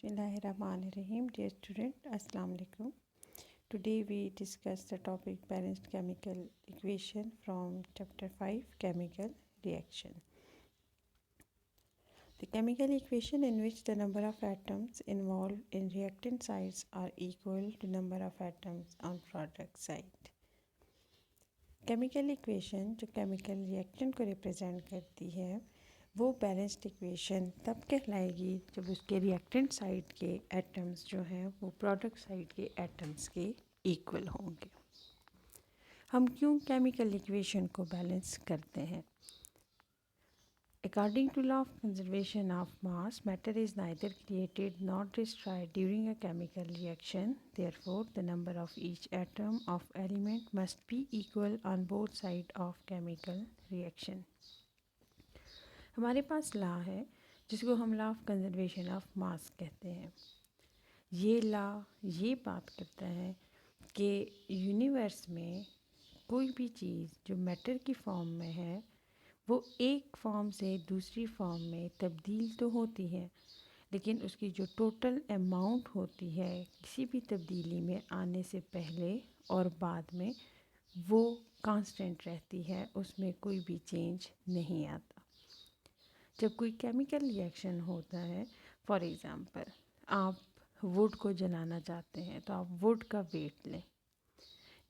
Bismillahirrahmanirrahim. Dear student, Assalamu alaikum. Today we discuss the topic balanced chemical equation from chapter 5 chemical reaction. The chemical equation in which the number of atoms involved in reactant sides are equal to number of atoms on product side. Chemical equation जो chemical reaction को represent करती है वो balanced equation तब कहलाएगी जब उसके reactant side के एटम्स जो हैं वो प्रोडक्ट साइड के एटम्स के इक्वल होंगे। हम क्यों केमिकल इक्वेशन को बैलेंस करते हैं? According to law of conservation of mass, matter is neither created nor destroyed during a chemical reaction. Therefore, the number of each atom of element must be equal on both sides of chemical reaction. हमारे पास law है जिसको हम law of conservation of mass कहते हैं। ये law ये बात करता है कि यूनिवर्स में कोई भी चीज़ जो मैटर की फॉर्म में है वो एक फॉर्म से दूसरी फॉर्म में तब्दील तो होती है, लेकिन उसकी जो टोटल अमाउंट होती है किसी भी तब्दीली में आने से पहले और बाद में वो कांस्टेंट रहती है, उसमें कोई भी चेंज नहीं आता। जब कोई केमिकल रिएक्शन होता है, फॉर एग्ज़ाम्पल आप वुड को जलाना चाहते हैं तो आप वुड का वेट लें,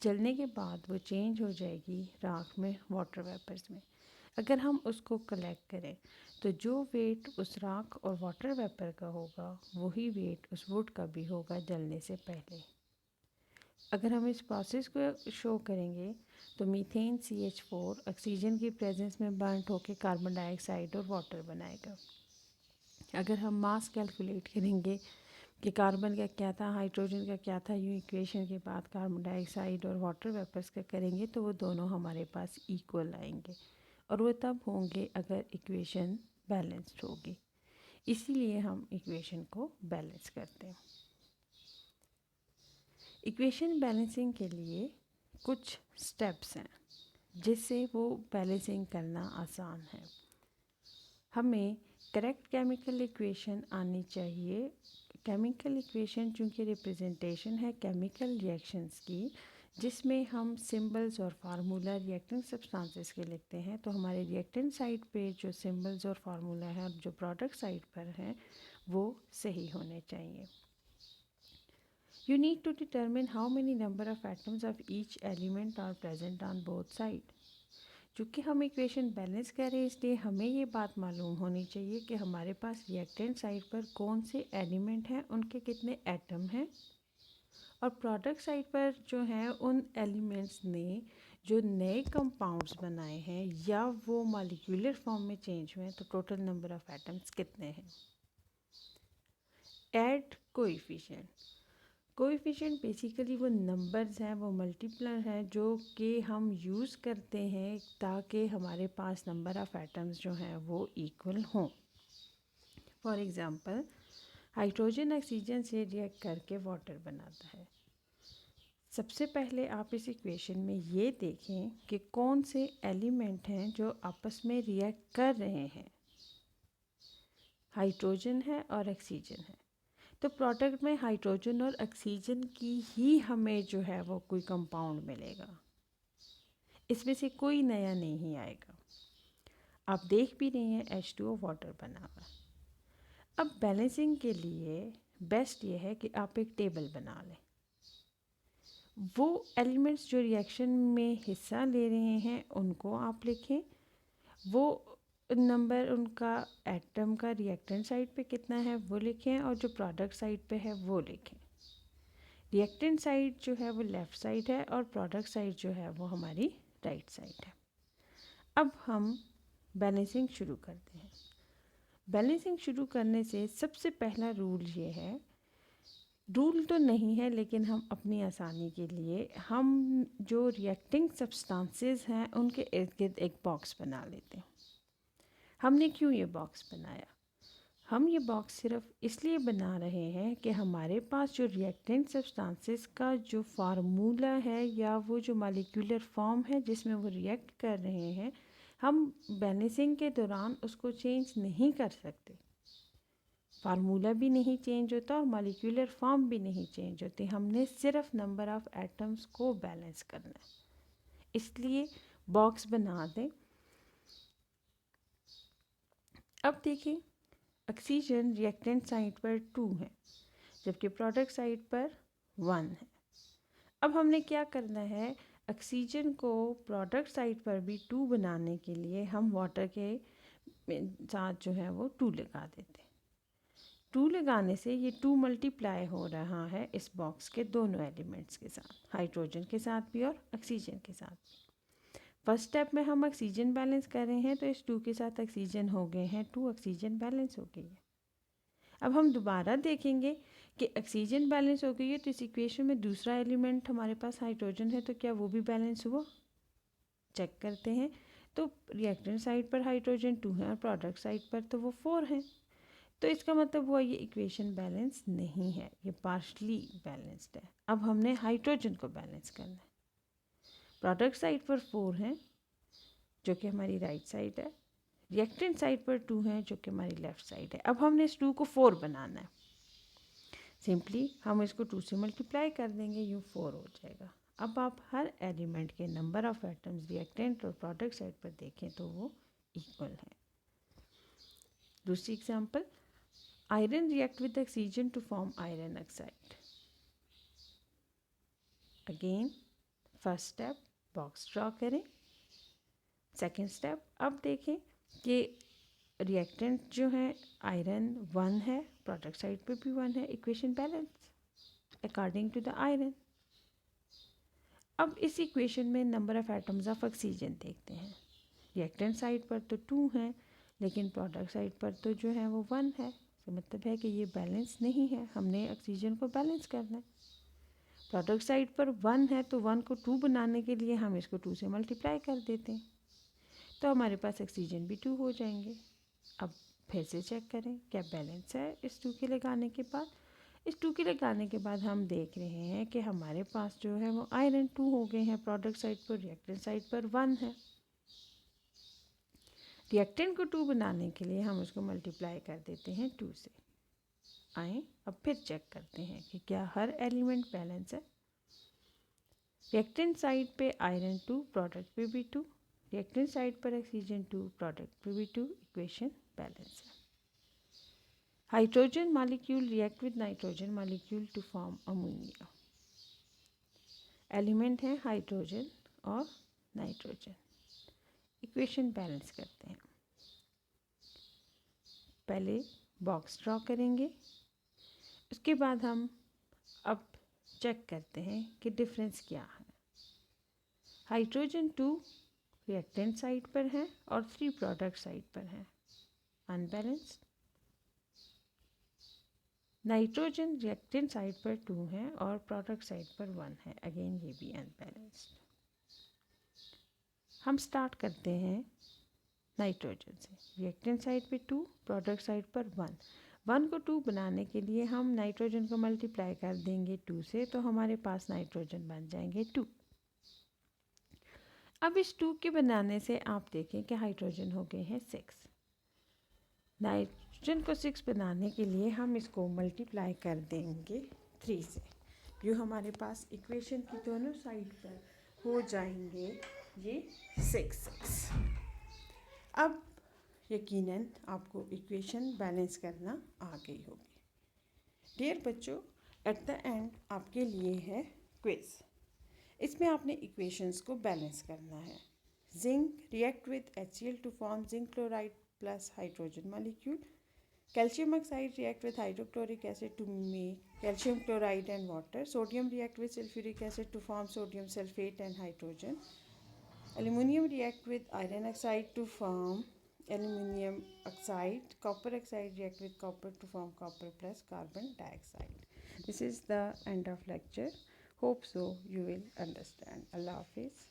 जलने के बाद वो चेंज हो जाएगी राख में, वाटर वेपर्स में। अगर हम उसको कलेक्ट करें तो जो वेट उस राख और वाटर वेपर का होगा वही वेट उस वुड का भी होगा जलने से पहले। अगर हम इस प्रोसेस को शो करेंगे तो मीथेन CH4 ऑक्सीजन की प्रेजेंस में बर्नट होकर कार्बन डाइऑक्साइड और वाटर बनाएगा। अगर हम मास कैलकुलेट करेंगे कि कार्बन का क्या था, हाइड्रोजन का क्या था, यूँ इक्वेशन के बाद कार्बन डाइऑक्साइड और वाटर वेपर्स का करेंगे तो वो दोनों हमारे पास इक्वल आएंगे, और वो तब होंगे अगर इक्वेशन बैलेंस्ड होगी। इसीलिए हम इक्वेशन को बैलेंस करते हैं। इक्वेशन बैलेंसिंग के लिए कुछ स्टेप्स हैं जिससे वो बैलेंसिंग करना आसान है। हमें करेक्ट केमिकल इक्वेशन आनी चाहिए। केमिकल इक्वेशन चूँकि रिप्रेजेंटेशन है केमिकल रिएक्शंस की, जिसमें हम सिंबल्स और फार्मूला रिएक्टेंट सब्सटेंसेस के लिखते हैं, तो हमारे रिएक्टेंट साइड पे जो सिंबल्स और फार्मूला है और जो प्रोडक्ट साइड पर हैं वो सही होने चाहिए। You need to determine how many number of atoms of each element are present on both sides. चूँकि हम इक्वेशन बैलेंस कर रहे हैं इसलिए हमें ये बात मालूम होनी चाहिए कि हमारे पास रिएक्टेंट साइड पर कौन से एलिमेंट हैं, उनके कितने एटम हैं, और प्रोडक्ट साइड पर जो हैं उन एलिमेंट्स ने जो नए कंपाउंड्स बनाए हैं या वो मॉलिक्यूलर फॉर्म में चेंज हुए हैं तो टोटल नंबर ऑफ एटम्स कितने हैं। ऐड कोएफिशिएंट बेसिकली वो नंबर्स हैं, वो मल्टीप्लर हैं जो कि हम यूज़ करते हैं ताकि हमारे पास नंबर ऑफ़ एटम्स जो हैं वो इक्वल हों। फॉर एग्ज़ाम्पल हाइड्रोजन ऑक्सीजन से रिएक्ट करके वाटर बनाता है। सबसे पहले आप इस इक्वेशन में ये देखें कि कौन से एलिमेंट हैं जो आपस में रिएक्ट कर रहे हैं। हाइड्रोजन है और ऑक्सीजन है, तो प्रोडक्ट में हाइड्रोजन और ऑक्सीजन की ही हमें जो है वो कोई कंपाउंड मिलेगा, इसमें से कोई नया नहीं आएगा। आप देख भी रहे हैं H2O वाटर बना हुआ। अब बैलेंसिंग के लिए बेस्ट ये है कि आप एक टेबल बना लें। वो एलिमेंट्स जो रिएक्शन में हिस्सा ले रहे हैं उनको आप लिखें, वो नंबर उनका एटम का रिएक्टेंट साइड पे कितना है वो लिखें, और जो प्रोडक्ट साइड पे है वो लिखें। रिएक्टेंट साइड जो है वो लेफ़्ट साइड है और प्रोडक्ट साइड जो है वो हमारी राइट साइड है। अब हम बैलेंसिंग शुरू करते हैं। बैलेंसिंग शुरू करने से सबसे पहला रूल ये है, रूल तो नहीं है लेकिन हम अपनी आसानी के लिए हम जो रिएक्टिंग सब्सटेंसेस हैं उनके इर्द गिर्द एक बॉक्स बना लेते हैं। हमने क्यों ये बॉक्स बनाया? हम ये बॉक्स सिर्फ इसलिए बना रहे हैं कि हमारे पास जो रिएक्टेंट सब्सटेंसेस का जो फार्मूला है या वो जो मॉलिक्यूलर फॉर्म है जिसमें वो रिएक्ट कर रहे हैं, हम बैलेंसिंग के दौरान उसको चेंज नहीं कर सकते। फार्मूला भी नहीं चेंज होता और मॉलिक्यूलर फॉर्म भी नहीं चेंज होती, हमने सिर्फ नंबर ऑफ एटम्स को बैलेंस करना है, इसलिए बॉक्स बना दें। अब देखिए, ऑक्सीजन रिएक्टेंट साइड पर 2 है जबकि प्रोडक्ट साइड पर 1 है। अब हमने क्या करना है, ऑक्सीजन को प्रोडक्ट साइड पर भी 2 बनाने के लिए हम वाटर के साथ जो है वो 2 लगा देते हैं। 2 लगाने से ये 2 मल्टीप्लाई हो रहा है इस बॉक्स के दोनों एलिमेंट्स के साथ, हाइड्रोजन के साथ भी और ऑक्सीजन के साथ भी। फर्स्ट स्टेप में हम ऑक्सीजन बैलेंस कर रहे हैं तो इस 2 के साथ ऑक्सीजन हो गए हैं 2, ऑक्सीजन बैलेंस हो गई है। अब हम दोबारा देखेंगे कि ऑक्सीजन बैलेंस हो गई है तो इस इक्वेशन में दूसरा एलिमेंट हमारे पास हाइड्रोजन है, तो क्या वो भी बैलेंस हुआ, चेक करते हैं। तो रिएक्टेंट साइड पर हाइड्रोजन 2 है और प्रोडक्ट साइड पर तो वो 4 है, तो इसका मतलब हुआ ये इक्वेशन बैलेंस नहीं है, ये पार्शली बैलेंस्ड है। अब हमने हाइड्रोजन को बैलेंस करना है। प्रोडक्ट साइड पर 4 है जो कि हमारी राइट साइड है, रिएक्टेंट साइड पर 2 है जो कि हमारी लेफ्ट साइड है। अब हमने इस 2 को 4 बनाना है, सिंपली हम इसको 2 से मल्टीप्लाई कर देंगे, यूँ 4 हो जाएगा। अब आप हर एलिमेंट के नंबर ऑफ एटम्स रिएक्टेंट और प्रोडक्ट साइड पर देखें तो वो इक्वल है। दूसरी example, iron react with oxygen to form iron oxide. Again first step box draw करें। सेकेंड स्टेप, अब देखें कि रिएक्टेंट जो है आयरन 1 है, प्रोडक्ट साइड पे भी 1 है, equation balance according to the iron. अब इस इक्वेशन में number of atoms of oxygen देखते हैं। रिएक्टेंट साइड पर तो 2 है लेकिन प्रोडक्ट साइड पर तो जो है वो 1 है, तो मतलब है कि ये बैलेंस नहीं है, हमने ऑक्सीजन को बैलेंस करना है। प्रोडक्ट साइड पर 1 है तो 1 को 2 बनाने के लिए हम इसको 2 से मल्टीप्लाई कर देते हैं, तो हमारे पास ऑक्सीजन भी 2 हो जाएंगे। अब फिर से चेक करें क्या बैलेंस है इस 2 के लगाने के बाद। इस 2 के लगाने के बाद हम देख रहे हैं कि हमारे पास जो है वो आयरन 2 हो गए हैं प्रोडक्ट साइड पर, रिएक्टेंट साइड पर 1 है। रिएक्टेंट को 2 बनाने के लिए हम उसको मल्टीप्लाई कर देते हैं 2 से। आए अब फिर चेक करते हैं कि क्या हर एलिमेंट बैलेंस है। रिएक्टेंट साइड पे आयरन 2, प्रोडक्ट पे भी 2, रिएक्टेंट साइड पर ऑक्सीजन 2, प्रोडक्ट पे भी 2, इक्वेशन बैलेंस है। Hydrogen molecule react with nitrogen molecule to form ammonia. Element है हाइड्रोजन और नाइट्रोजन, इक्वेशन बैलेंस करते हैं। पहले बॉक्स ड्रॉ करेंगे, उसके बाद हम अब चेक करते हैं कि डिफरेंस क्या है। हाइड्रोजन 2 रिएक्टेंट साइड पर है और 3 प्रोडक्ट साइड पर है, अनबैलेंस्ड। नाइट्रोजन रिएक्टेंट साइड पर 2 है और प्रोडक्ट साइड पर 1 है, अगेन ये भी अनबैलेंस्ड। हम स्टार्ट करते हैं नाइट्रोजन से। रिएक्टेंट साइड पे 2, प्रोडक्ट साइड पर 1। 1 को 2 बनाने के लिए हम नाइट्रोजन को मल्टीप्लाई कर देंगे 2 से, तो हमारे पास नाइट्रोजन बन जाएंगे 2। अब इस 2 के बनाने से आप देखें कि हाइड्रोजन हो गए हैं 6। नाइट्रोजन को 6 बनाने के लिए हम इसको मल्टीप्लाई कर देंगे 3 से, जो हमारे पास इक्वेशन की दोनों साइड पर हो जाएंगे ये 6। अब यकीनन आपको इक्वेशन बैलेंस करना आ गई होगी। डियर बच्चों, एट द एंड आपके लिए है क्विज। इसमें आपने इक्वेशंस को बैलेंस करना है। Zinc react with HCl to form zinc chloride plus hydrogen molecule. Calcium oxide react with hydrochloric acid to make calcium chloride and water. Sodium react with sulphuric acid to form sodium sulphate and hydrogen. Aluminium react with iron oxide to form aluminium oxide. Copper oxide react with copper to form copper plus carbon dioxide. This is the end of lecture. Hope so you will understand. Allah Hafiz.